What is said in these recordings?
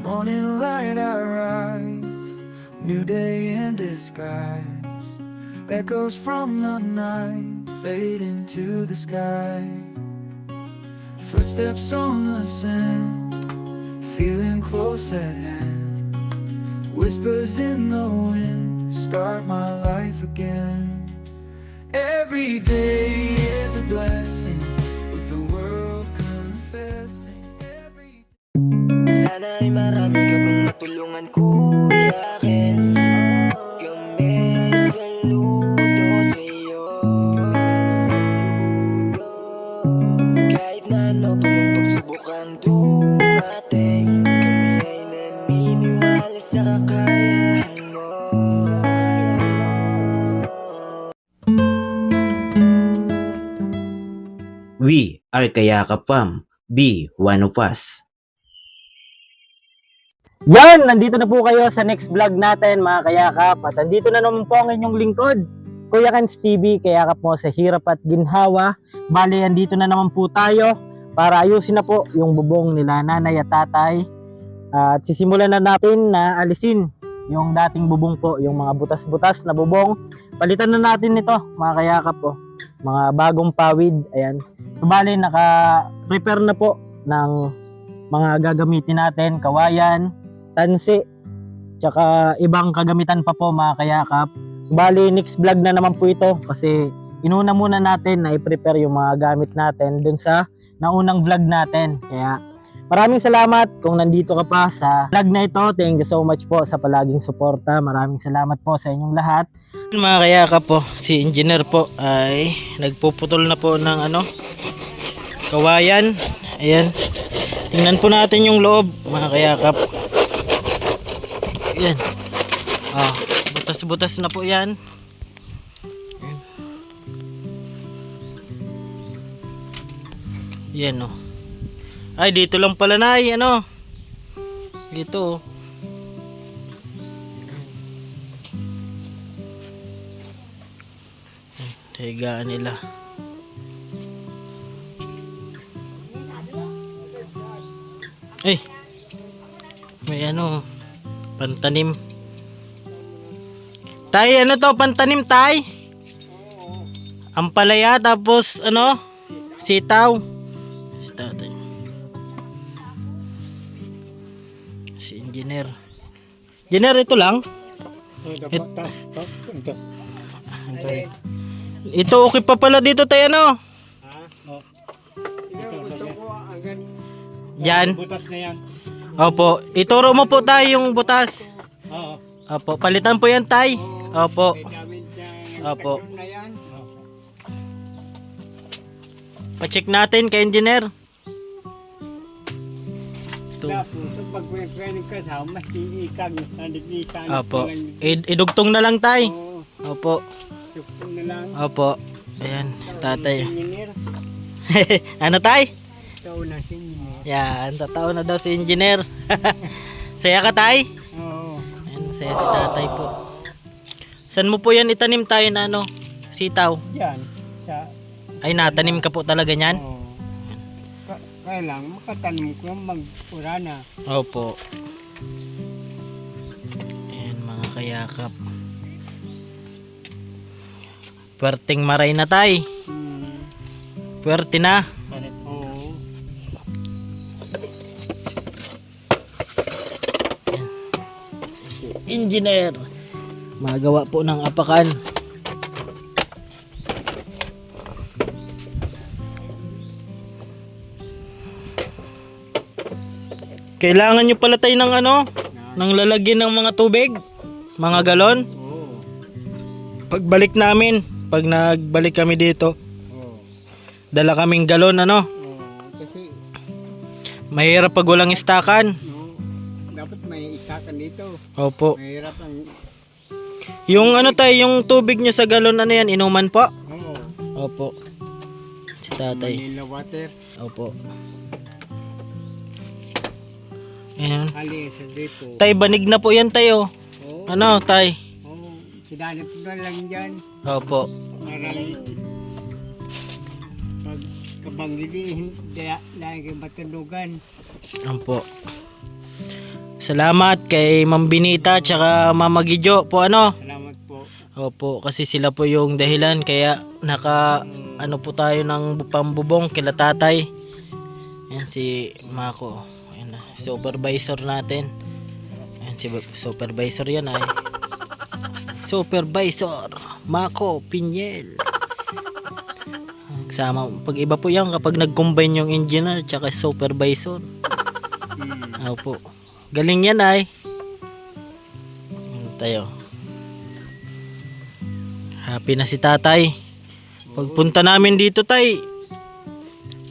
Morning light I rise, new day in disguise. Echoes from the night fade into the sky. Footsteps on the sand, feeling close at hand. Whispers in the wind, start my life again. Every day is a blessing, with the world confessing. Sana ay marami ka pang matulungan, Kuya Kens. Kami saludo sa'yo. Kahit na ano pa mang pagsubukang dumating, kami ay naniniwala sa kakayahan mo. We are Kayakap Fam. Be one of us. Yan! Nandito na po kayo sa next vlog natin mga kayakap. At nandito na naman po ang inyong lingkod, Kuya Kens TV, kayakap mo sa hirap at ginhawa. Bale, andito na naman po tayo para ayusin na po yung bubong nila nanay at tatay. At sisimulan na natin na alisin yung dating bubong po, yung mga butas-butas na bubong. Palitan na natin ito mga kayakap po. Mga bagong pawid, ayan. So, bale, naka-prepare na po ng mga gagamitin natin, kawayan, tansi, tsaka ibang kagamitan pa po mga kayakap. Bali, next vlog na naman po ito kasi inuna muna natin na i-prepare yung mga gamit natin dun sa naunang vlog natin. Kaya maraming salamat kung nandito ka pa sa vlog na ito. Thank you so much po sa palaging suporta. Maraming salamat po sa inyong lahat. Mga kayakap po, si engineer po ay nagpuputol na po ng kawayan. Ayan. Tingnan po natin yung loob mga kayakap. Ayan. Butas-butas na po yan. Ayan o. Ay, dito lang pala na. Dito o. Higaan nila. Ay, may pantanim. Tay, to? Pantanim, tay? Ampalaya, tapos, sitaw. Sitaw, tay. Si engineer. Engineer, ito lang? Ito, okay pa pala dito, tay, Diyan. Butas na yan. Opo. Ituro mo po tayo yung butas. Oo. Opo. Palitan po yan, tay. Opo. Opo. Pa-check natin kay engineer. Tapos, pag training ka sa mas iikag. Opo. Idugtong na lang, tay. Opo. Sukong na lang. Opo. Ayan, tatay. Ano, tay? Ito na si engineer. Yan, tataon na daw si engineer. Saya ka, tay? Oo. Ayan, saya si tatay po. Saan mo po yan itanim tayo na sitaw? Yan. Sa... Ay, natanim ka po talaga niyan? Oo. Kailang makatanim ko mag-ura na. Opo. Ayan mga kayakap. Puwerteng maray na, tay. Puwerte na. Oo. Engineer. Magawa po ng apakan. Kailangan nyo pala tayo ng ng lalagyan ng mga tubig, mga galon. Oo. Pagbalik namin, pag nagbalik kami dito, Oo. dala kaming galon, Oo. Kasi, mahirap pag walang istakan. dapat may isakan dito. Opo. Mahirap ang... Yung tayo, yung tubig nyo sa galon, yan, inuman po? Oo. Opo. Si tatay. Manila water. Opo. Ayan. Hali sa depo. Tay, banig na po yan tayo. Oo. Tay? Oo. Sinanip ko na lang dyan. Opo. Parang pag kabangili, lagi matunugan. Opo. Salamat kay Ma'am Binita tsaka Mama Gidyo po ano. Salamat po. Opo, kasi sila po yung dahilan kaya ano po tayo ng pambubong kila tatay. Yan si Mako. Yan na, supervisor natin. Yan si supervisor yan ay. Supervisor Mako Pinyel. Sama pag iba po yan kapag nag-combine yung engineer tsaka supervisor. Opo. Galing yan ay. Tayo. Happy na si tatay. Pagpunta namin dito tay,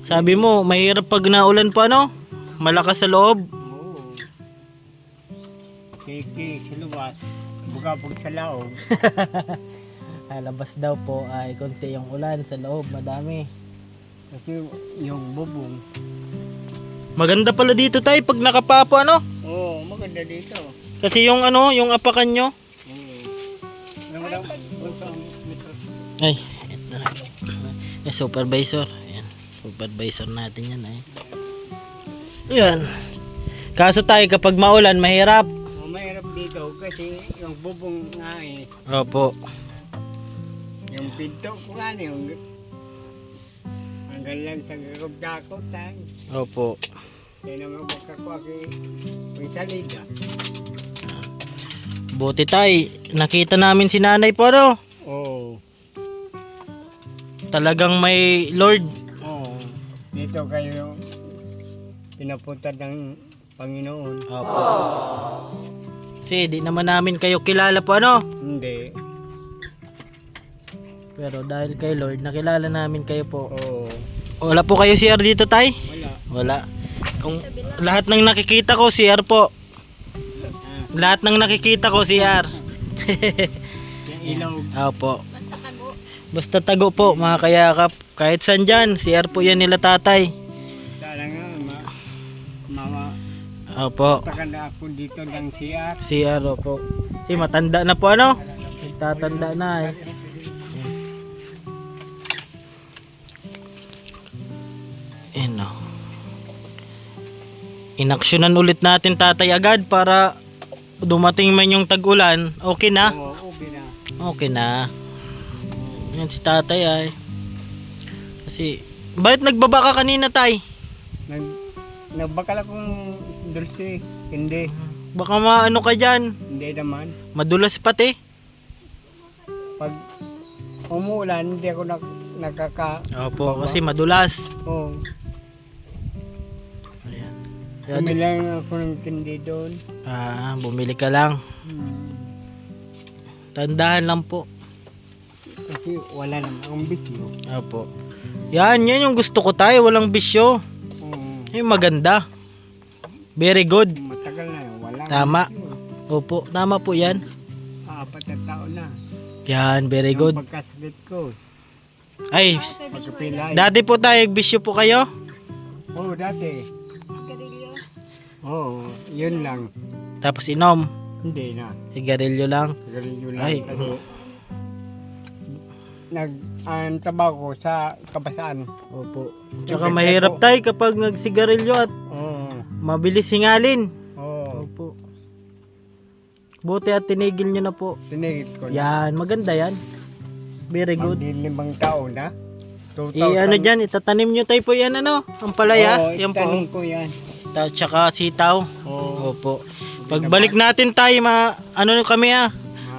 sabi mo mahirap pag naulan pa no? Malakas sa loob. Oo. Kiki, sa luwas. Bugabog sa laog. Labas daw po ay konti yung ulan, sa loob madami. Kasi yung bubong. Maganda pala dito tay pag nakapapo ano? Oo, maganda dito. Kasi yung ano, yung apakan nyo. Ay, ito na. Supervisor. Ayan, supervisor natin yan ay. Ayan. Kaso tayo kapag maulan, mahirap. Mahirap dito kasi yung bubong nga eh. Opo. Yung pinto ko nga yung hanggang lang sa gagawag tayo. Opo. Kaya naman magkakuha kay yung salida. Buti tay, nakita namin si nanay po ano. Oo. Talagang may Lord. Oo. Dito kayo pinapunta ng Panginoon. Opo. Kasi di naman namin kayo kilala po ano. Hindi. Pero dahil kay Lord, nakilala namin kayo po. Oo. Wala po kayo CR dito tay? Wala. Wala. Kung lahat ng nakikita ko CR po. Lahat ng nakikita ko CR. Yung ilog. Opo. Basta tago po mga kayakap. Kahit saan dyan, CR po yan nila tatay. Talaga mama. Opo. Takan na ako dito ng CR. CR opo. Si matanda na po ano? Nagtatanda na eh. Ayan o. Inaksyonan ulit natin tatay agad para dumating man yung tag-ulan. Okay na? Oo, ubi na. Okay na. Yan si tatay ay. Kasi, bakit nagbaba ka kanina tay? Nagbakal akong dulce. Hindi. Baka maano ka dyan. Hindi naman. Madulas pati. Pag umuulan, hindi ako nakaka... Opo, kasi madulas. Oo. Ayan. Bumili lang ako ng tindi doon. Bumili ka lang. Tandahan lang po. Kasi wala naman akong bisyo. Opo. Yan yung gusto ko tayo. Walang bisyo. Oo. Yung maganda. Very good. Matagal na yun. Wala Tama. akong bisyo. Opo, tama po yan. 4 na taon na. Yan, very good. Yung pagkasakit ko. Ay, Pagkapilay. dati po tayo, bisyo po kayo? Oo, dati. Oo, yun lang. Tapos inom. Hindi na. Sigarilyo lang. Garilyo lang. Ay. Kasi nag-antabaw ko sa kabasaan. Opo. Tsaka mahirap tayo kapag nagsigarilyo at Oo. mabilis hingalin. Oo. Opo. Buti at tinigil nyo na po. Tinigit ko na. Yan, maganda yan. Very good. Magdi 5 taon na. 2000. Ano dyan, itatanim nyo tayo po yan ano? Ang palaya. Oo, Yan po. itanong ko yan. Tsaka sitaw. Oo. Opo. Pagbalik natin tayo, ano kami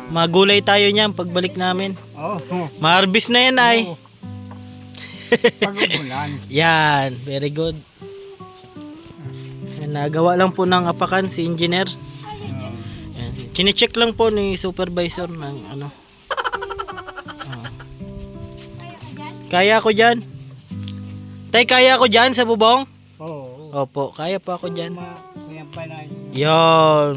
magulay tayo niyan pagbalik namin. Oo. Ma-harvest na yan ay. Oo. Pag-ulan. Yan, very good. Yan, nagawa lang po ng apakan si engineer. Yan. Chine-check lang po ni supervisor ng ano. Kaya ko dyan. Tay, kaya ko dyan sa bubong? Oo. Opo, kaya pa ako dyan. Kaya pala yun. Yon.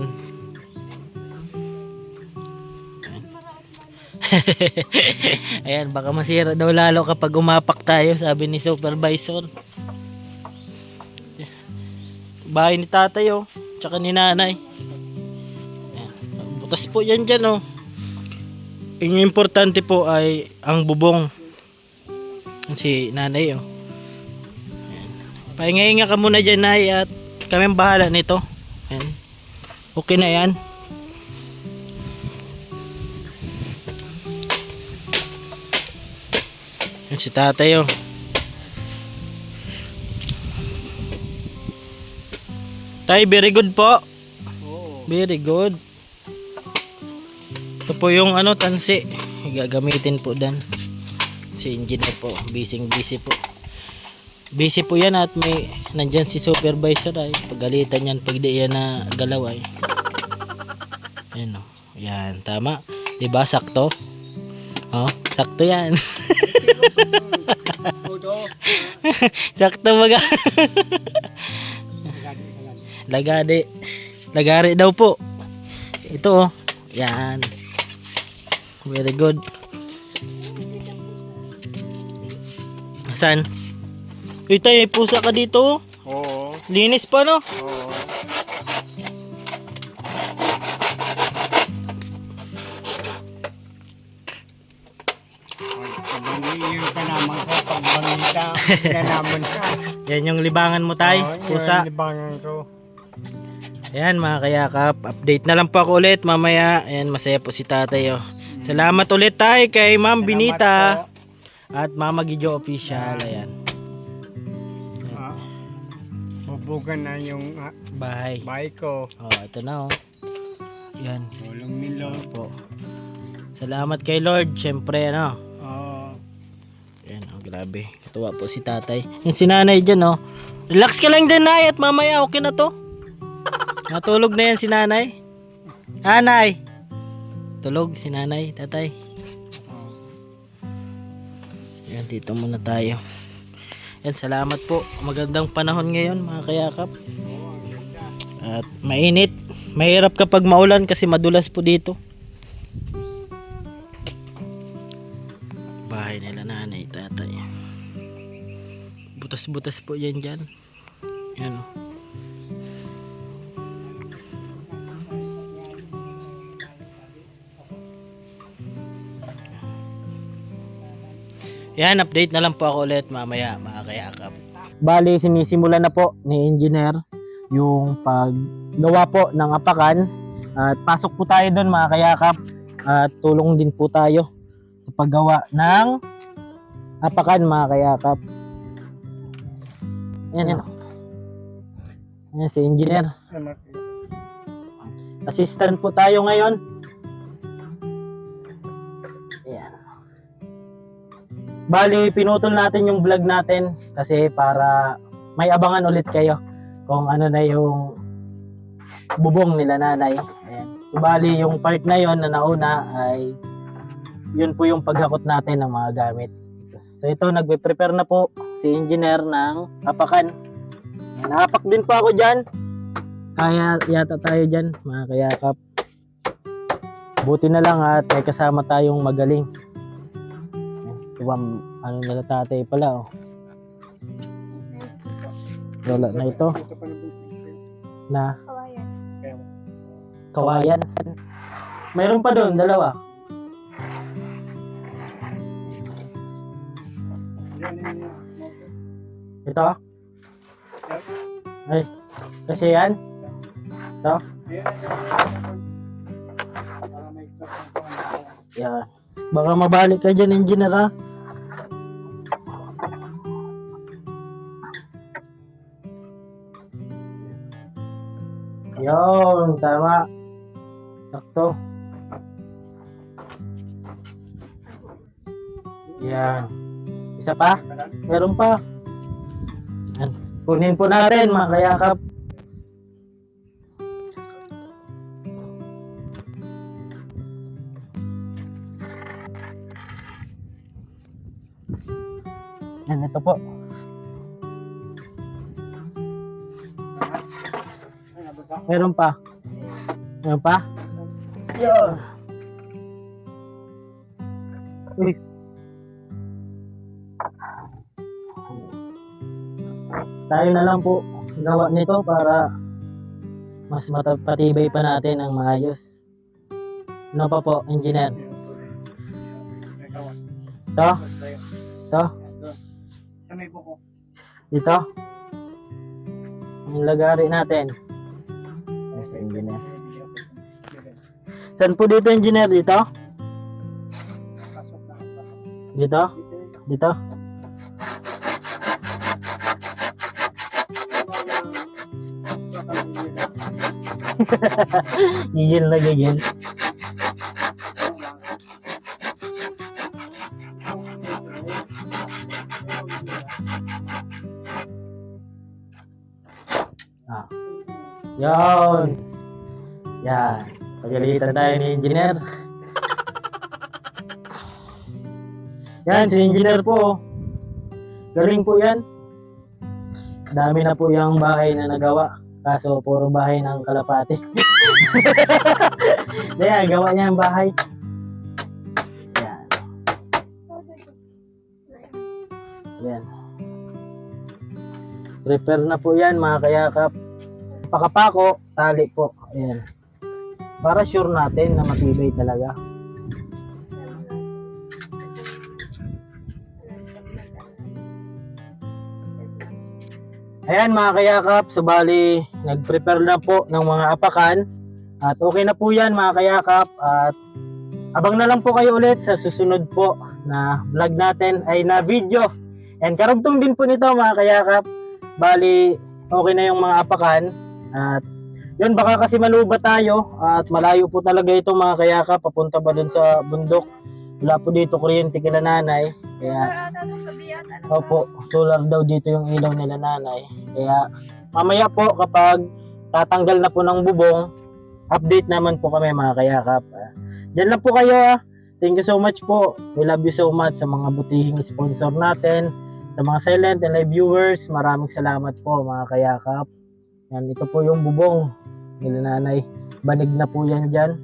Ayan, baka masira daw lalo kapag umapak tayo, sabi ni supervisor. Bahay ni tatay oh, tsaka ni nanay. Ayan. Butas po yan dyan oh. Yung importante po ay ang bubong. Si nanay oh. Ayan. Pahinga-hinga ka muna dyan nay at kami ang bahala nito. Ayan. Okay na yan. Yan si tatay oh. Tay, very good po. Oo. Very good. Ito po yung ano, tansi. Gagamitin po dan. Si engineer po. Busy po. Busy po yan at may nandyan si supervisor ay pagalitan yan pag di yan na galaw ay. Ayan o. Yan, tama. Diba, sakto? Oh, sakto yan. Budo. Sakto baga. Lagari. Lagari daw po. Ito oh. Yan. Very good. Saan? Uy tayo, may pusa ka dito. Oo. Linis pa no? Oo. Yung kanaman ko, pag bangita, kanaman ka. Yan yung libangan mo tay. Oo, Pusa. yung libangan ko. Ayan mga kayakap. Update na lang po ako ulit mamaya. Ayan, masaya po si tatay oh. Salamat ulit tay kay Ma'am Salamat Binita. po. At Mama Gidyo Official. Ayan. Ah, bubugan na yung Bahay. bahay ko. Oh, ito na oh. Yan. Tulong ni Lord. Po. Salamat kay Lord. Siyempre ano. Oo. Yan oh, grabe. Katuwa po si tatay. Yung sinanay dyan oh. Relax ka lang din nay at mamaya okay na to. Natulog na yan si nanay. Nanay. Tulog si nanay, tatay. Yan, dito muna tayo. Yan, salamat po. Magandang panahon ngayon mga kayakap. At mainit. Mahirap kapag maulan kasi madulas po dito. Bahay nila nanay, tatay. Butas-butas po yan dyan. Yan o. Yan, update na lang po ako ulit mamaya mga kayakap. Bali, sinisimulan na po ni engineer yung paggawa po ng apakan. At pasok po tayo doon mga kayakap. At tulong din po tayo sa paggawa ng apakan mga kayakap. Yan, yan. Yan si engineer. Assistant po tayo ngayon. Yan. Bali, pinutol natin yung vlog natin kasi para may abangan ulit kayo kung ano na yung bubong nila nanay. Ayan. So, bali, yung part na yon na nauna ay yun po yung paghakot natin ng mga gamit. So, ito, nagpe-prepare na po si engineer ng apakan. Ayan, nakapak din po ako dyan. Kaya yata tayo dyan, mga kayakap. Buti na lang at may kasama tayong magaling. Diba, ano nila tatay pala oh. Lola na ito na kawayan. Mayroon pa doon, dalawa. Ito? Ay, kasi yan? Ito? Yan. Baka mabalik ka dyan, engineer ha? Yun, tama. Sakto. Yan. Isa pa? Meron pa. Yan. Kunin po natin mga kayakap. Yan, ito po. Meron pa. Meron pa? Yan. Uy. Tayo na lang po gawa nito para mas matapatibay pa natin ang maayos. Ano pa po, engineer? Ito? Ito? Dito? Ang lagari natin. Sa engineer. Saan po dito, engineer? Dito? Pasok na. Pasok. Dito? Dito? Gigil na gigil. Ah. Yon. Yan. Pagalitan tayo ni engineer. Yan, si engineer po. Galing po yan. Dami na po yung bahay na nagawa. Kaso puro bahay ng kalapati. Kaya gawa niya ang bahay. Yan. Yan. Prepare na po yan mga kayakap. Pakapako, tali po. Ayan. Para sure natin na matibay talaga. Ayan mga kayakap, subali nag-prepare na po ng mga apakan. At okay na po yan mga kayakap. At abang na lang po kayo ulit sa susunod po na vlog natin ay na video. And karugtong din po nito mga kayakap. Bali, okay na yung mga apakan. At yun, baka kasi maluba tayo. At malayo po talaga ito mga kayakap. Papunta ba dun sa bundok. Wala po dito kuryente kila nanay. Kaya opo, solar daw dito yung ilaw nila nanay. Kaya mamaya po kapag tatanggal na po ng bubong, update naman po kami mga kayakap. Diyan lang po kayo. Thank you so much po. We love you so much sa mga butihing sponsor natin. Sa mga silent and live viewers, maraming salamat po mga kayakap. Yan, ito po yung bubong nila nanay. Banig na po yan dyan.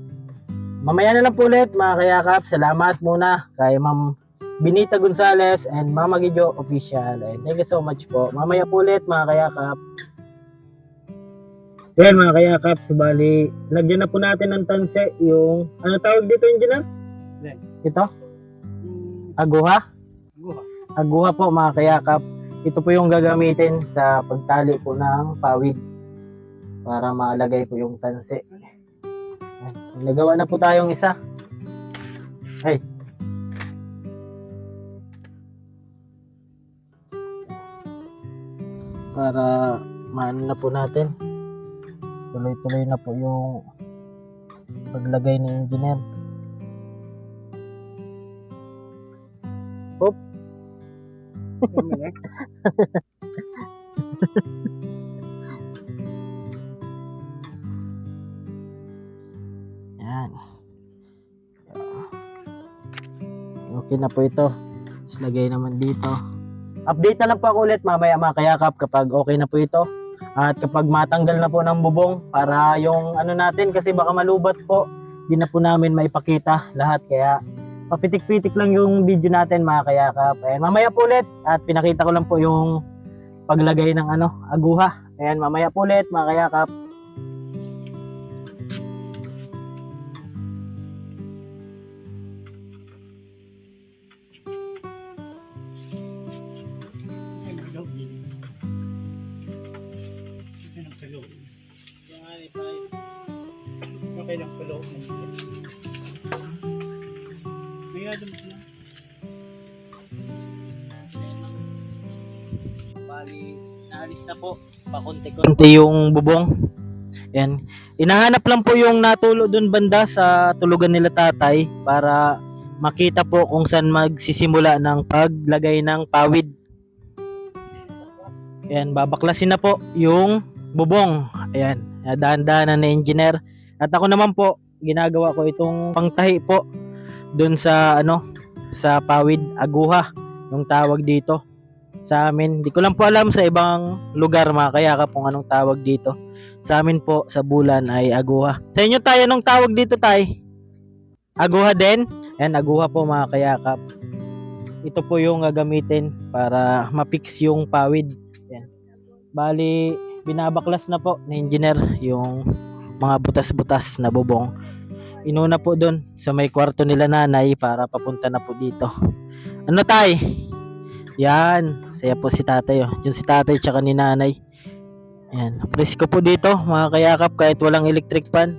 Mamaya na lang po ulit mga kayakap. Salamat muna kay Ma'am Benita Gonzales and Mama Gidyo Official. And thank you so much po. Mamaya po ulit mga kayakap. Yan mga kayakap, subali, lagyan na po natin ng tanse yung, ano tawag dito engineer? Ito? Aguha? Aguha po mga kayakap. Ito po yung gagamitin sa pagtali po ng pawid para maalagay po yung tanse. Nagawa na po tayong isa. Ay. Para maano na po natin. Tuloy-tuloy na po yung paglagay ni engineer. Hop. Yan. Okay na po ito. Tapos lagay naman dito. Update na lang po ako ulit mamaya mga kayakap kapag okay na po ito. At kapag matanggal na po ng bubong para yung ano natin kasi baka malubat po. Di na po namin maipakita lahat kaya papitik-pitik lang yung video natin mga kayakap. Ayan, mamaya po ulit at pinakita ko lang po yung paglagay ng aguha. Ayan, mamaya po ulit mga kayakap. Okay lang sa loob ng kaya dun na. Bali, naalis na po. Pakunti-kunti yung bubong. Yan. Inahanap lang po yung natulo dun banda sa tulugan nila tatay para makita po kung saan magsisimula ng paglagay ng pawid. Yan, babaklasin na po yung bubong. Ayan, dahan-dahan na engineer. At ako naman po, ginagawa ko itong pangtahi po dun sa sa pawid aguha, yung tawag dito sa amin. Hindi ko lang po alam sa ibang lugar mga kayakap kung anong tawag dito. Sa amin po sa Bulan ay aguha. Sa inyo tayo anong tawag dito tay? Aguha din? Yan, aguha po mga kayakap. Ito po yung gagamitin para ma-fix yung pawid. Yan. Bali, binabaklas na po ni engineer yung mga butas-butas na bubong. Inuna po doon sa may kwarto nila nanay para papunta na po dito. Ano tay? Yan, saya po si tatay. Yung si tatay tsaka ni nanay. Yan, presko po dito mga kayakap kahit walang electric fan.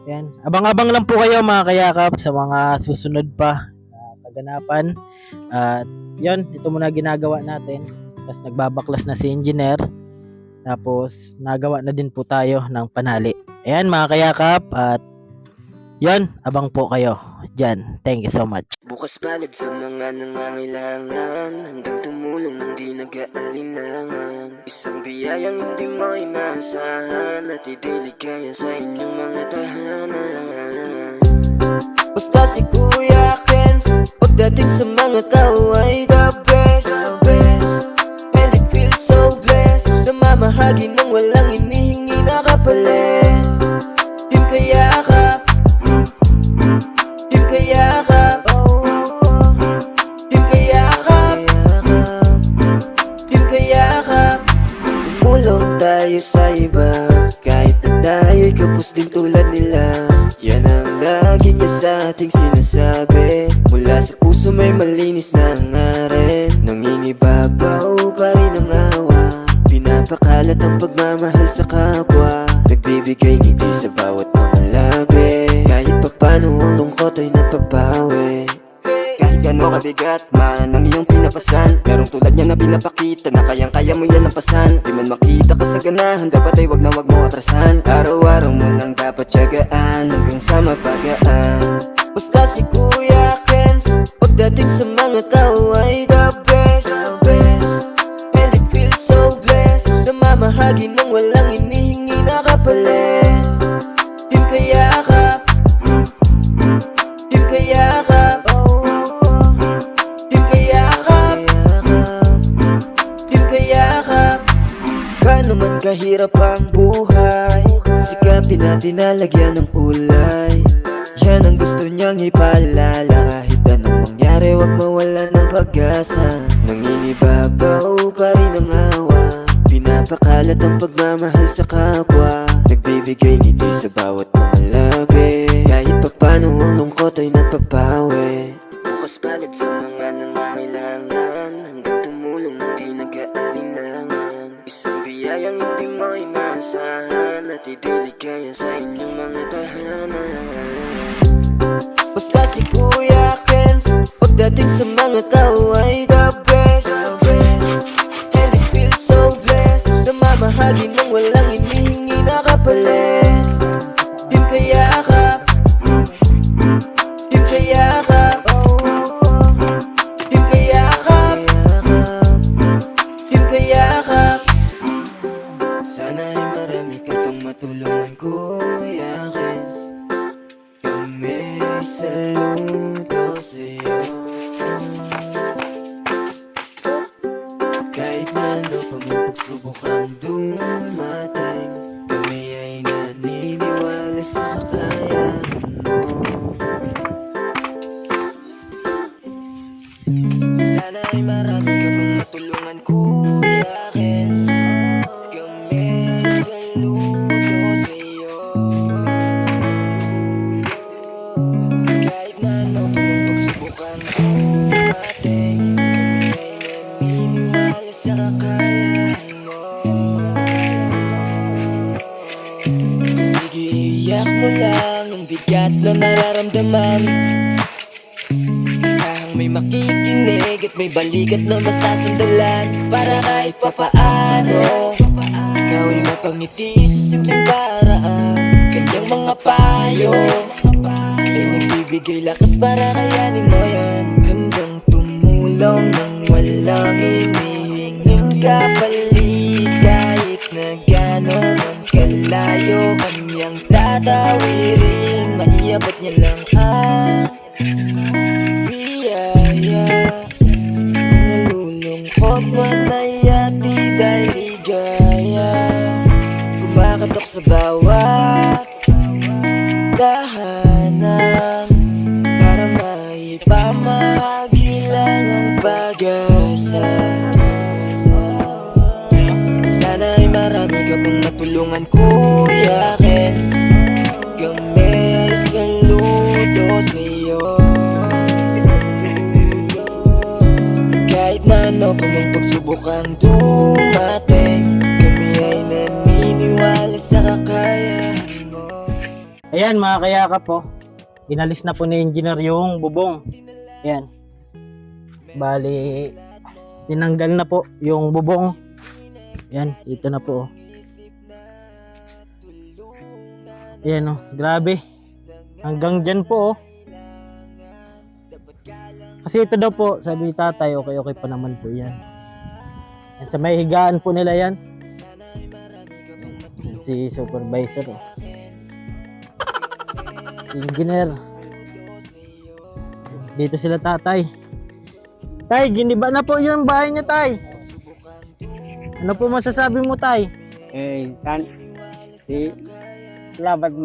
Yan. Abang-abang lang po kayo mga kayakap sa mga susunod pa na kaganapan. At yon, ito muna ginagawa natin. Tapos nagbabaklas na si engineer. Tapos nagawa na din po tayo ng panali. Ayan mga kayakap, at yon, abang po kayo dyan. Thank you so much. Bukas palad sa mga nangangailangan, handang tumulong ng di nag-aalinlangan. Isang biyayang hindi mo inaasahan, at idiligaya sa inyong mga tahanan. Basta si Kuya Kens, pagdating sa mga tao ay the best, and it feels so blessed. Namamahagi ng walang inihingi na kapalit. Team Kayakap, Team Kayakap, oh, Team Kayakap, Team Kayakap. Tumulong tayo sa iba, kahit na tayo'y kapos din tulad nila. Yan ang lagi niya sa ating sinasabi, mula sa puso may malinis na ngarin. Nangingibabaw pa rin ang awa, pinapakalat ang pagmamahal sa kapwa. Nagbibigay ngiti sa bawat mga labi, kahit papano ang lungkot ay napapawi. Kahit gano'n kabigat man ang iyong pinapasan, merong tulad niya na pinapakita na kayang-kaya mo yan lampasan. Di man makita ka sa ganahan, dapat ay wag na wag mo atrasan. Araw-araw mo lang dapat tiyagaan hanggang sa mapagaan. Basta si Kuya Kens, pagdating sa mga tao ay the best, and it feels so blessed. Namamahagi ng walang inihingi na kapalit. Team Kayakap, Team Kayakap, oh, Team Kayakap, Team Kayakap. Gaano man kahirap ang buhay, sikapin natin na lagyan ng kulay. Yan ang gusto niyang ipaalala, kahit anong mangyari wag mawala ng pag-asa. Nangingibabaw pa rin ang awa, pinapakalat ang pagmamahal sa kapwa. Nagbibigay ngiti sa bawat mga labi, kahit papano ang lungkot ay napapawi. Bukas palad sa mga nangangailangan, handang tumulong ng di nag-aalinlangan. Isang biyayang hindi mo inaasahan, at idiligaya sa inyong mga tahanan. Basta si Kuya Kens, pagdating sa mga tao ay the best, and it feels so blessed. Namamahagi ng walang inihingi na kapalit. Team Kayakap, Team Kayakap, oh, Team Kayakap, Team Kayakap. Sana ay marami ka pang matulungan, Kuya Kens. Kami saludo sa'yo, kahit na ano pa man pagsubok ang dumating. Kami ay naniniwala sa kakayahan mo. Sana ay marami ka pang matulungan, Kuya Kens. Kami saludo sa'yo, kahit na ano pa man pagsubukan dumating. Kami ay naniniwala sa kakayahan mo. Sige, iyak mo lang ang bigat na nararamdaman. Asahang may makikinig at may balikat na masasandalan, para kahit papaano ikaw ay mapangiti sa simpleng paraan. Kanyang mga payo ay nagbibigay lakas para kayanin mo yan. Handang tumulong ng walang hinihinging kapalit, kahit na gano'n man kalayo kanyang tatawirin. Maiabot niya lang ang biyaya, kung nalulungkot man ay atid ay ligaya. Kumakatok sa bawat tahanan, para maipamahagi lang ang pag-asa. Sana ay marami ka pang matulungan, Kuya Kens. Kami ay saludo sa'yo, kahit na ano pa mang pagsubok ang dumating. Kami ay naniniwala sa kakayahan mo. Ayan mga kayakap po. Inalis na po ni engineer yung bubong. Ayan. Bali, tinanggal na po yung bubong. Ayan, ito na po. Ayan oh, grabe. Hanggang dyan po oh. Kasi ito daw po, sabi ni tatay, okay pa naman po yan. Yan, sa may higaan po nila yan. Yan, si supervisor oh. Engineer. Dito sila tatay. Tay, giniba na po yung bahay niya tay. Ano po masasabi mo tay? Labat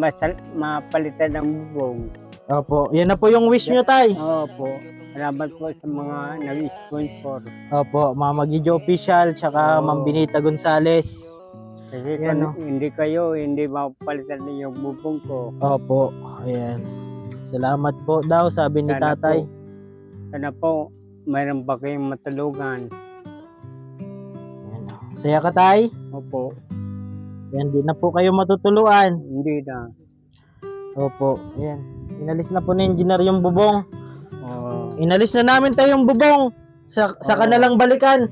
mapalitan ng bubong. Opo, yan na po yung wish nyo tay. Opo. Salamat po sa mga nag-sponsor. Opo, Mama Gidjo Official, tsaka Oo. Ma'am Benita Gonzales. Kasi Yan, kung hindi kayo, hindi mapalitan yung bubong ko. Opo, ayan. Salamat po daw, sabi ni Sana tatay. Sana po, mayroon pa kayong matulungan. Ayan, oh. Saya ka tay? Opo. Yan, di na po kayo matutuluan. Hindi na. Opo, ayan. Inalis na po ni engineer yung bubong. Oo. Inalis na namin tayo yung bubong. Saka na lang balikan.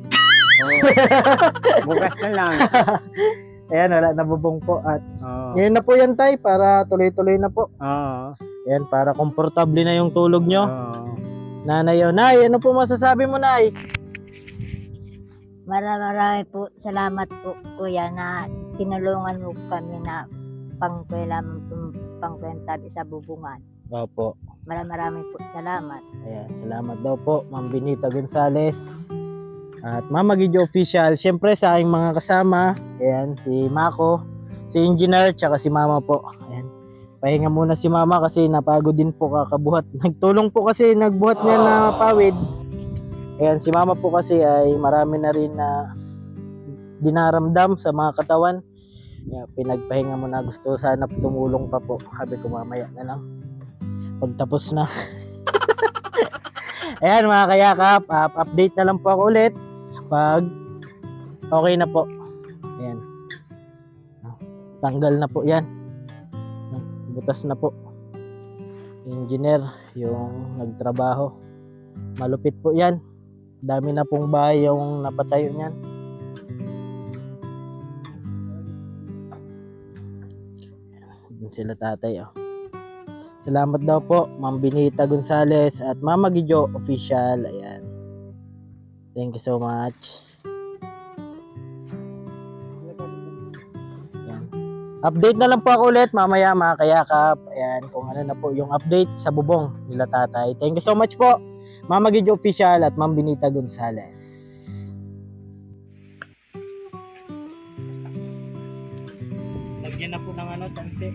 Bukas na lang. Ayan, wala na bubong po. At Oo. ngayon na po yan tay, para tuloy-tuloy na po. Oo. Ayan, para komportable na yung tulog nyo. Oo. Nanay, nay, ano po masasabi mo nay? Marami po salamat po kuya na tinulungan mo kami na pangkwenta sa bubungan. Opo. Marami po salamat. Ayan, salamat daw po, Ma'am Benita Gonzales. At Mama Gidjo Official, syempre sa aking mga kasama, ayan, si Mako, si Engineer, tsaka si Mama po. Ayan, pahinga muna si Mama kasi napagod din po kakabuhat. Nagtulong po kasi nagbuhat niya na pawid. Ayan, si Mama po kasi ay marami na rin na dinaramdam sa mga katawan. Ayan, pinagpahinga mo na, gusto sana tumulong pa po. Sabi ko mamaya na lang. Pagtapos na. Ayan mga kayakap, update na lang po ako ulit pag okay na po. Ayan. Tanggal na po yan. Butas na po. Engineer, yung nagtrabaho. Malupit po yan. Dami na pong bahay yung napatayo niyan. Ayan sila tatay oh. Salamat daw po, Ma'am Benita Gonzales at Mama Gidjo Official. Ayan. Thank you so much. Ayan. Update na lang po ako ulit mamaya mga kayakap. Ayan, kung ano na po yung update sa bubong nila tatay. Thank you so much po, Mama Gidjo Official at Ma'am Benita Gonzales. Lagyan na po ng ano, tansi.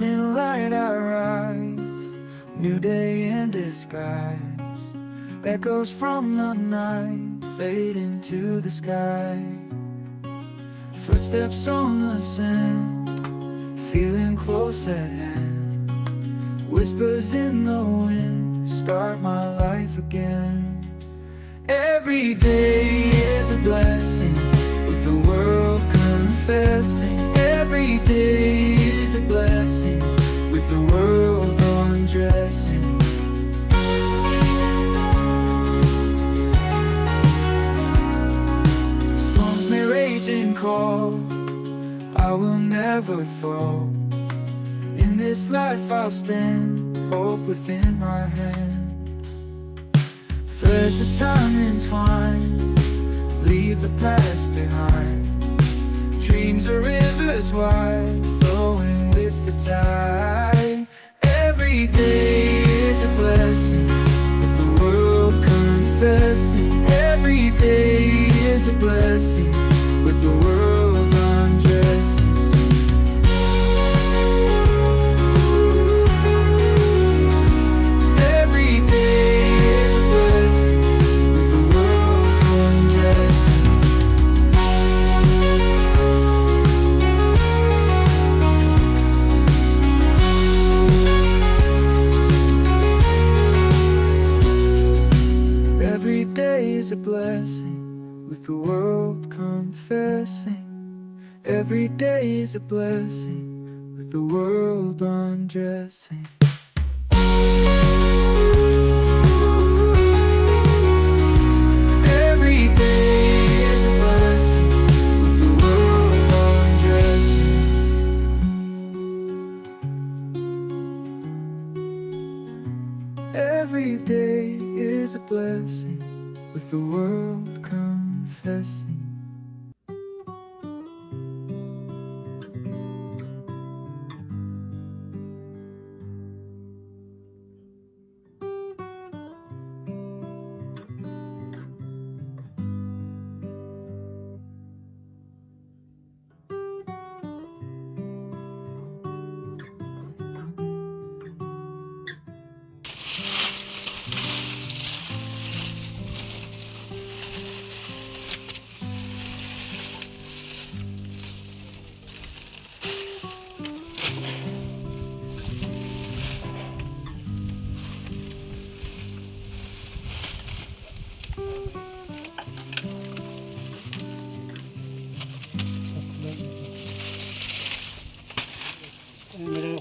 morning light I rise, new day in disguise. Echoes from the night fade into the sky. Footsteps on the sand, feeling close at hand. Whispers in the wind start my life again. Every day is a blessing, with the world confessing. Every day is a blessing, with the world undressing. Storms may rage and call, I will never fall. In this life I'll stand, hope within my hand. Threads of time entwined, leave the past behind. Dreams are rivers wide, flowing with the tide. Every day is a blessing, with the world confessing. Every day is a blessing, with the world undressing. Every day is a blessing, with the world undressing. Every day is a blessing, with the world confessing. Every day is a blessing, with the world undressing. Every day is a blessing, with the world undressing. Every day is a blessing, with the world confessing.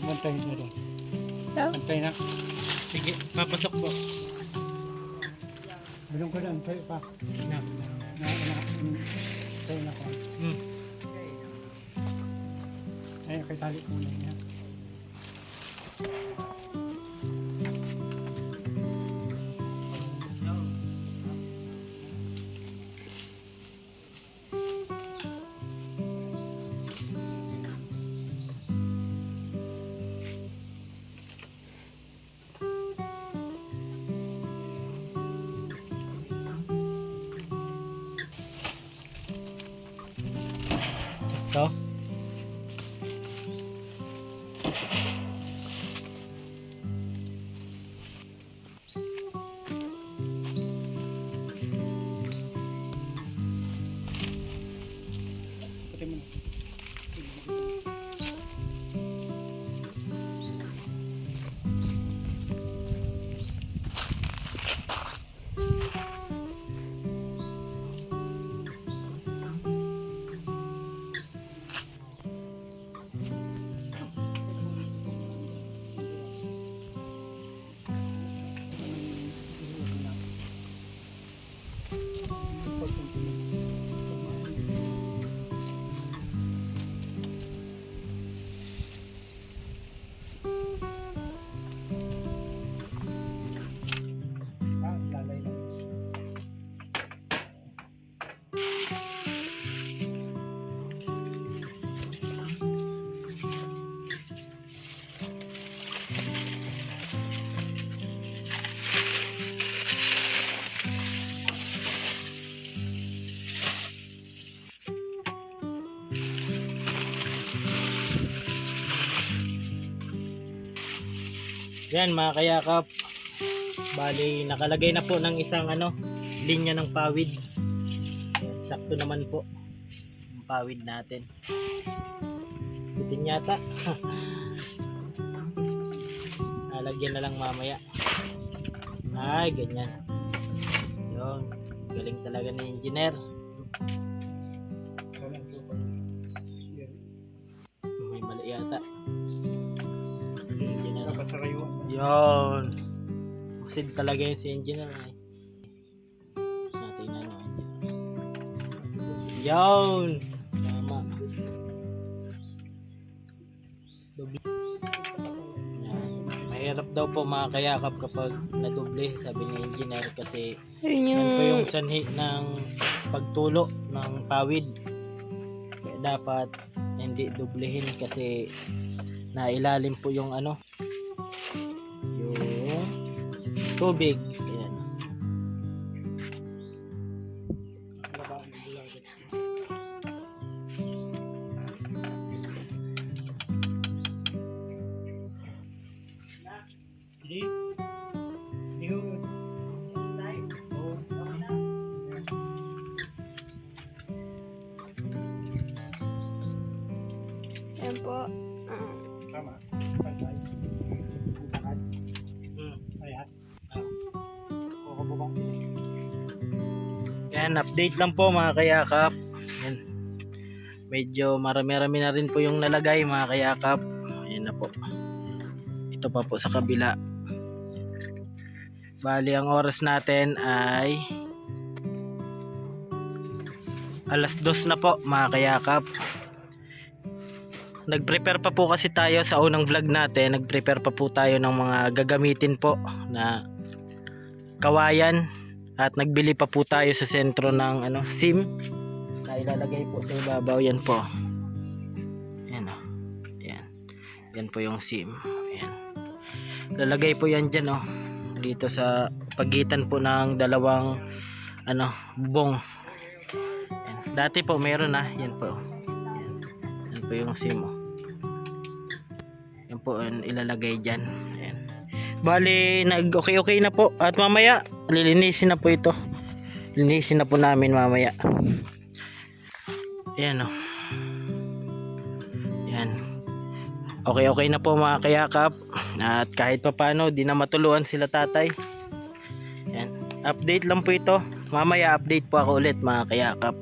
Bantay na doon. Bantay na. Sige, papasok po. Bilong ko na, bantay pa. Bantay na ko. Ay, kay tali ko na yan. Ito. Pati mo na. Yan mga kayakap. Bali, nakalagay na po ng isang linya ng pawid. Sakto naman po ang pawid natin. Bitin yata. Lalagyan na lang mamaya. Ay, ganyan. Yun. Galing talaga ni engineer. May mali yata. Engineer. Yun. Masid talaga yun si engineer. Natin na yun. Tama. Mahirap daw po mga kayakap kapag nadoble, sabi ni engineer, kasi yan po yung sanhi ng pagtulo ng pawid. Kaya dapat hindi doblehin kasi nailalim po yung yung tubig. Ayan. Yan po. Yan, update lang po mga kayakap. Yan. Medyo marami-rami na rin po yung nalagay mga kayakap. Ayan na po. Ito pa po sa kabila. Bali, ang oras natin ay alas 2 na po mga kayakap. Nag-prepare pa po kasi tayo sa unang vlog natin. Nag-prepare pa po tayo ng mga gagamitin po na kawayan. At nagbili pa po tayo sa sentro ng SIM na ilalagay po sa ibabaw. Yan po. Yan o. Yan. Yan po yung SIM. Yan. Lalagay po yan dyan dito sa pagitan po ng dalawang bubong. Yan. Dati po meron na. Yan po. Yan. Yan po yung SIM Yan po ang ilalagay dyan. Yan. Bali, nag-okay na po. At mamaya, lilinisin na po ito. Linisin na po namin mamaya. Ayan Yan. Okay na po mga kayakap. At kahit pa paano, di na matuluan sila tatay. Yan. Update lang po ito. Mamaya update po ako ulit mga kayakap.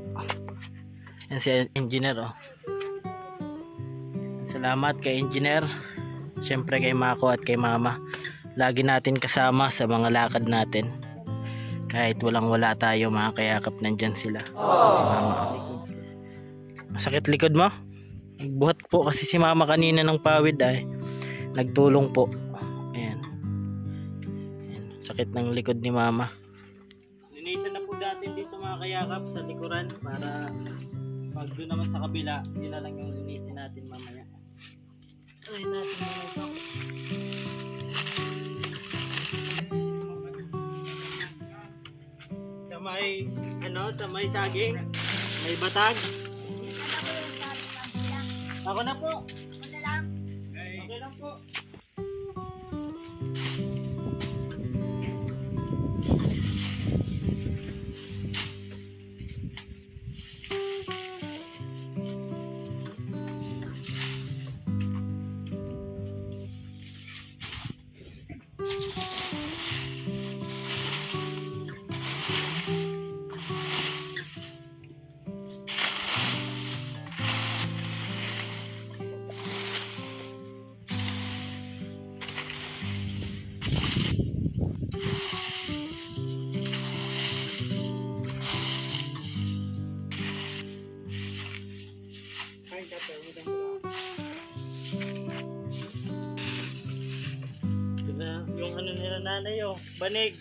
Yan si engineer Salamat kay engineer. Siyempre kay Mako at kay Mama. Lagi natin kasama sa mga lakad natin. Kahit wala tayo mga kayakap, nandyan sila. Si Mama. Masakit likod mo? Nagbuhat po kasi si Mama kanina ng pawid ay. Nagtulong po. Ayan. Sakit ng likod ni Mama. Linisan na po natin dito mga kayakap sa likuran para pag doon naman sa kabila, yun na lang yung linisin natin mamaya. Ay natin muna ito. Sa may saging, may batag. Ako na po. Okay lang po. Ito na yung nila nanay banig.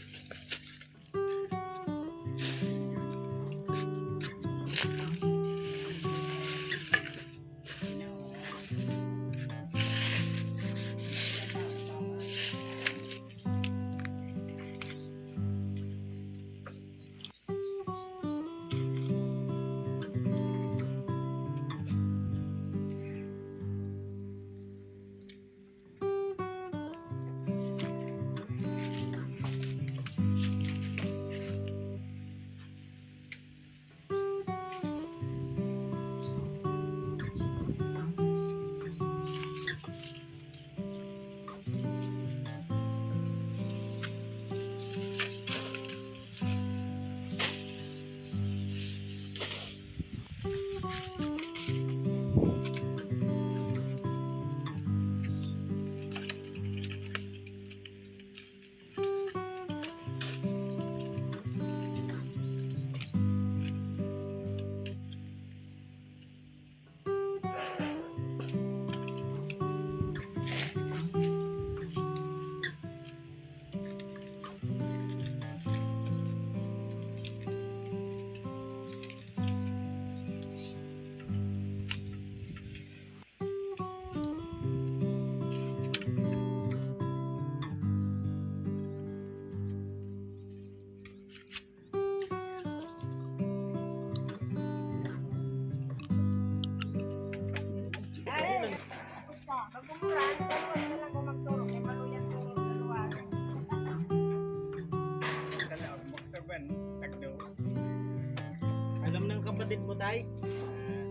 kapatid mo, tay?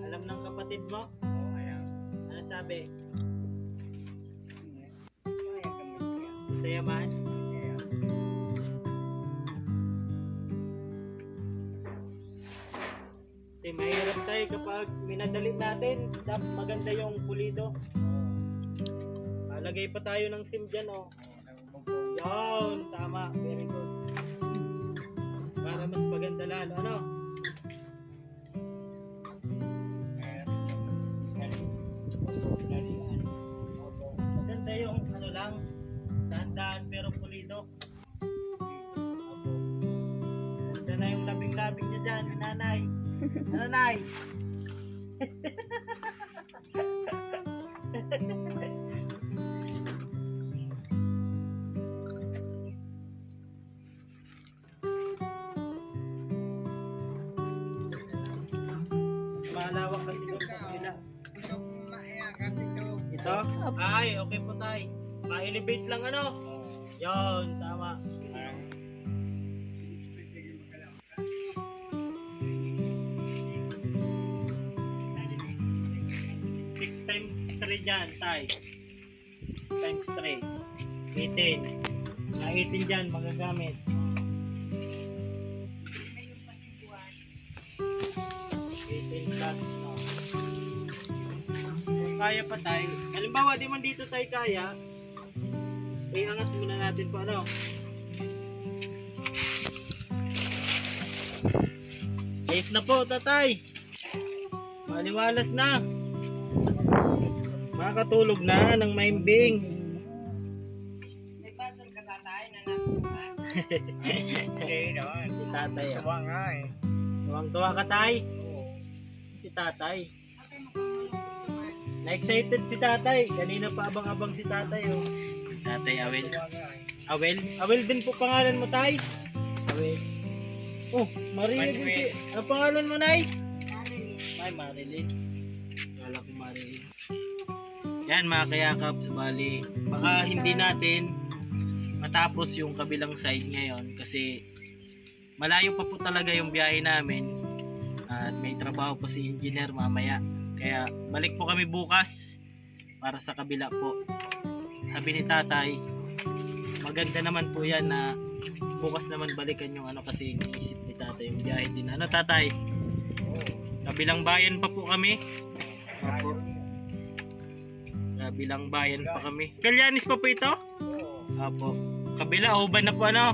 Alam ng kapatid mo? Oo, alam. Ano sabi? Kaya gamit niya. Masaya man? Kaya, Kasi mahirap tayo kapag minadali natin. Dapat maganda yung pulido. Lagay pa tayo ng SIM dyan, oh. nagbubong. Yun, tama. Very good. Para mas maganda lalo, ano? Kaya, dalian. Opo. Maganda yung ano lang, dahan-dahan pero pulido. Opo. Maganda na yung labing-labing niya dyan, yung nanay. Ano, nay? Malawak kasi doon sa kabila. Ito, maiagap ito. Ito? Ay, okay po tay. Pa-elevate lang ano? Yun, tama. Parang, 6 times 3 dyan, tay. 6 times 3. 18. Ang 18 dyan, magagamit. 18 plus, no? Kung kaya pa tayo. Halimbawa, di man dito tayo kaya, iangat muna natin po, ano? Safe na po, tatay. Maliwalas na. Makakatulog na ng maimbing. may pasal ka tatay na nakuha. Hindi naman. Si tatay, ah. Sawa nga eh. Tuwang-tuwa ka, tay. Si tatay. Na-excited si tatay. Kanina pa abang-abang si tatay, oh. Tatay, Awel. Sawa nga eh. Awel? Awel din po pangalan mo, tay? Awel. Oh, Maria din Manuel. si... Ano pangalan mo, nay? Ay, Marilyn. Kala ko Marilyn. Yan, mga kayakap, bali, baka hindi natin matapos yung kabilang side ngayon kasi malayo pa po talaga yung biyahe namin at may trabaho po si engineer mamaya. Kaya balik po kami bukas para sa kabila po. Sabi ni tatay, maganda naman po yan na bukas naman balikan yung ano kasi iniisip ni tatay yung biyahe din. Ano tatay? Kabilang bayan pa po kami. Opo. Kabilang bayan pa kami. Kalyanis pa po ito? Opo. Kabila, Uban na po ano?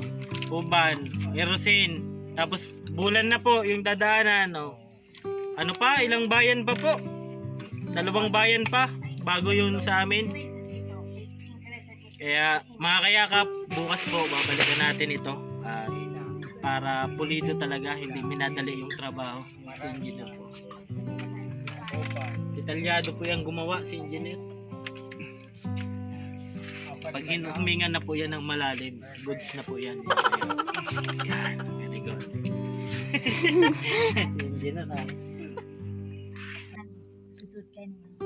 Uban, Erosin. Tapos Bulan na po yung dadaanan. Oh. Ano pa? Ilang bayan pa po? 2 bayan pa bago yun sa amin. Kaya mga kayakap, bukas po babalikan natin ito. Para pulido talaga, hindi minadali yung trabaho si engineer po. Detalyado po yung gumawa si engineer. Pag huminga na po yan ng malalim, goods na po yan. Yan, very good. Si engineer ha. Sutut ka naman.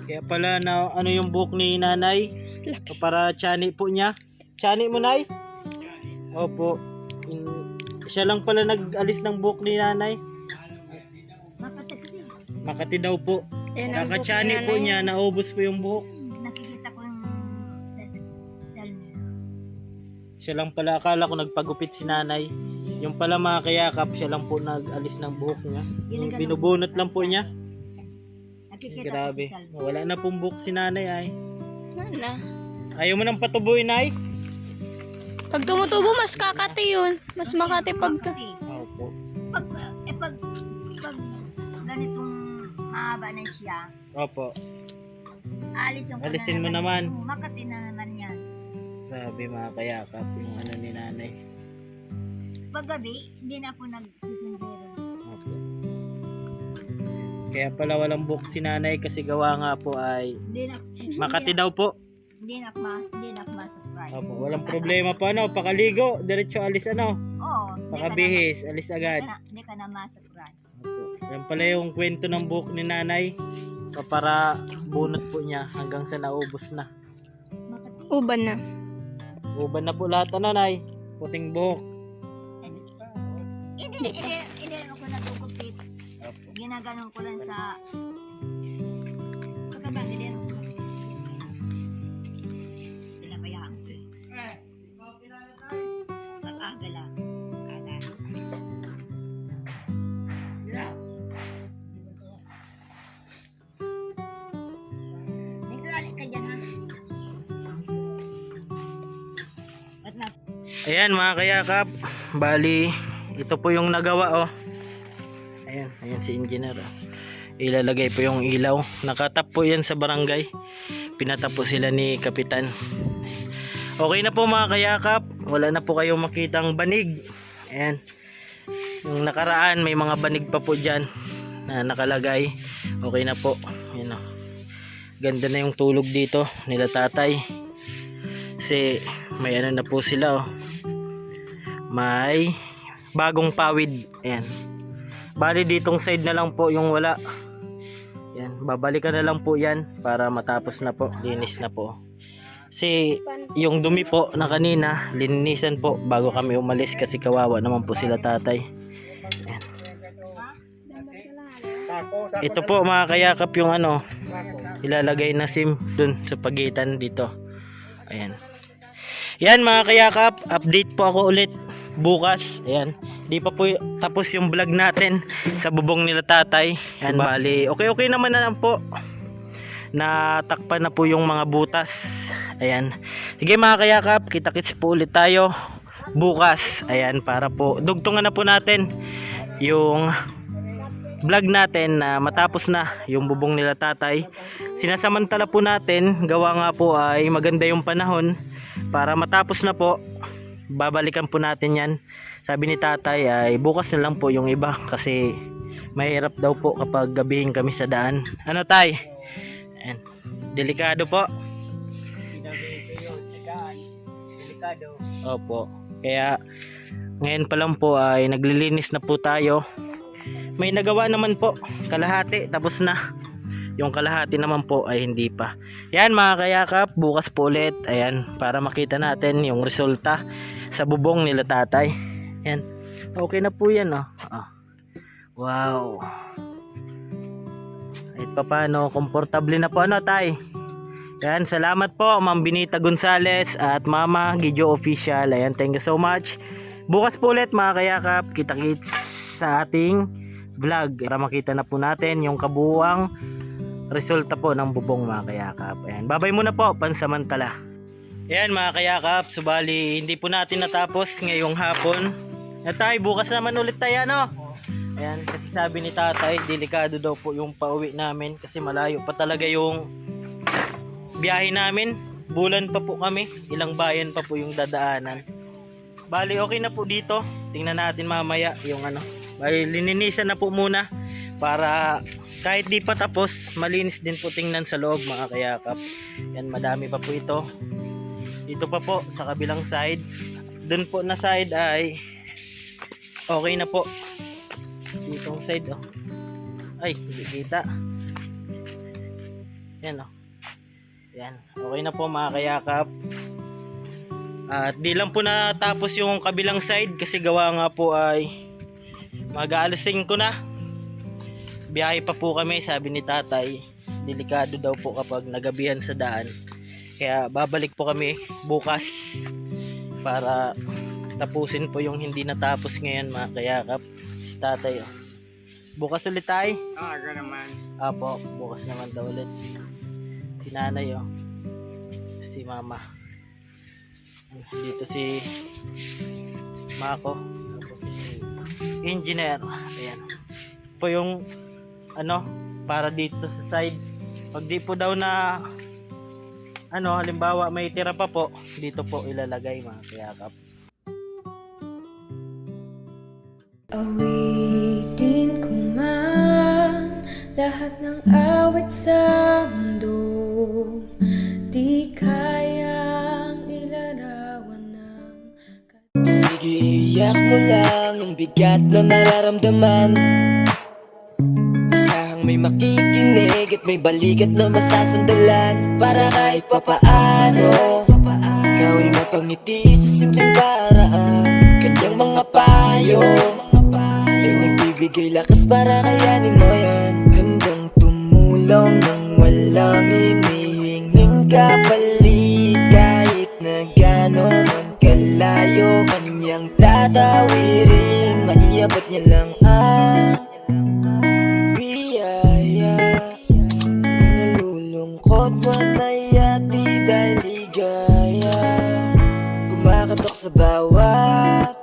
Kaya pala na ano yung buhok ni nanay? Para tiyanik po niya. Tiyanik mo, nay? Opo. Siya lang pala nag-alis ng buhok ni nanay. Makati kasi. Makati daw po. Yan ang book Kakatiyanik po nanay. niya, naubos po yung buhok. Nakikita ko yung sa salmi. Siya lang pala, akala ko nagpagupit si nanay. Yung pala mga kayakap, siya lang po nag-alis ng buhok niya. Yung binubunot lang po niya. Nakikita Grabe. ko sa salmi. Wala na pong buhok si nanay ay. Nana. Ayaw mo nang patubuin ay? Pag tumutubo, mas kakati yun. Mas makati pag... Kasi Opo. pag ganitong mahaba na siya, Opo. alisin ko Alisin mo na naman. Oo, Makati na naman yan. Grabe mga kayakap, yung ano ni nanay. Paggabi, hindi na ako nagsusundero. Opo. Kaya pala walang buhok si nanay kasi gawa nga po ay Makati daw po. Hindi na ako ma-surprise. Opo, walang problema pa ano, pakaligo, diretso alis ano, Oo. pakabihis, alis agad. Hindi ka na ma-surprise. Opo. Yan pala yung kwento ng buhok ni nanay. Para bunot po niya hanggang sa naubos na. Makati. Uban na. Uban na po lahat ano, nay. Puting buhok. Hindi ako nagugupit. Ginaganon ko lang sa... Pagkaba, hindi ako pinabayaan ko eh. Pag-aga lang. Aga. Naglalalik ka dyan ha? Ba't na? Ayan mga kayakap, bali ito po yung nagawa oh. Ayan, ayan si engineer oh. Ilalagay po yung ilaw. Nakatap po yan sa barangay. Pinatap po sila ni kapitan. Okay na po mga kayakap, wala na po kayong makitang banig. Ayan. Yung nakaraan may mga banig pa po dyan na nakalagay. Okay na po. Ayan oh. Ganda na yung tulog dito nila tatay. Kasi may ano na po sila oh. May bagong pawid. Ayan. Bali ditong side na lang po yung wala. Yan, babalikan na lang po yan para matapos na po, linis na po. Kasi yung dumi po na kanina, lininisan po bago kami umalis kasi kawawa naman po sila tatay. Yan. Ito po mga kayakap yung ano, ilalagay na SIM dun sa pagitan dito. Ayan. Yan mga kayakap, update po ako ulit bukas. Ayan. Di pa po tapos yung vlog natin sa bubong nila tatay. Yan, bali okay naman na lang po. Natakpan na po yung mga butas. Ayan. Sige mga kayakap, kita-kits po ulit tayo bukas. Ayan, para po dugtungan na po natin yung vlog natin na matapos na yung bubong nila tatay. Sinasamantala po natin, gawa nga po ay maganda yung panahon, para matapos na po babalikan po natin yan. Sabi ni tatay ay bukas na lang po yung iba kasi mahirap daw po kapag gabihin kami sa daan. Ano tay? Ayan. Delikado po. Delikado. Opo. Kaya ngayon pa lang po ay naglilinis na po tayo. May nagawa naman po kalahati, tapos na. Yung kalahati naman po ay hindi pa. Yan mga kayakap, bukas po ulit. Ayan, para makita natin yung resulta sa bubong nila tatay. Yan. Okay na po yan oh. Wow. Kahit pa paano, komportable na po ano tay. Yan, salamat po Ma'am Benita Gonzales at Mama Gidyo Official. Ayan, thank you so much. Bukas po ulit mga kayakap, kita-kits sa ating vlog para makita na po natin yung kabuuang resulta po ng bubong mga kayakap. Ayan, babay muna po pansamantala. Ayan mga kayakap, subali hindi po natin natapos ngayong hapon. Tatay, bukas naman ulit tayo no? Ayan, kasi sabi ni tatay, delikado daw po yung pauwi namin kasi malayo pa talaga yung biyahe namin. Bulan pa po kami, ilang bayan pa po yung dadaanan. Bali okay na po dito, tingnan natin mamaya yung ano. Bali lininisan na po muna para kahit di pa tapos, malinis din po tingnan sa loob mga kayakap. Yan, madami pa po ito. Dito pa po sa kabilang side. Doon po na side ay okay na po. Ditong side oh. Ay, hindi kita. Yan oh. Yan, okay na po mga kayakap. At di lang po natapos yung kabilang side kasi gawa nga po ay mag-aalas 5 na. Biyahe pa po kami, sabi ni tatay. Delikado daw po kapag nagabihan sa daan. Kaya babalik po kami bukas para tapusin po yung hindi natapos ngayon mga kayakap. Si tatay oh. Bukas ulit tayo. Aga naman. Apo, bukas naman daw ulit. Si nanay oh. Si mama. Dito si Mako. Engineer. Ayan. Po yung ano, para dito sa side. Pag di po daw na ano, halimbawa may tira pa po, dito po ilalagay mga kayakap. Awitin ko man lahat ng awit sa mundo, di kayang ilarawan ng Sige, iyak mo lang ang bigat na nararamdaman. Asahang may makikinig at may balikat na masasandalan. Para kahit papaano ikaw ay mapangiti sa simpleng paraan. Kanyang mga payo lakas para kayanin mo yan. Handang tumulong nang walang hinihinging kapalit. Kahit na gaano man kalayo kanyang tatawirin, maiabot niya lang ang biyaya. Kung nalulungkot man ay ati dahil ligaya, kumakatok sa bawat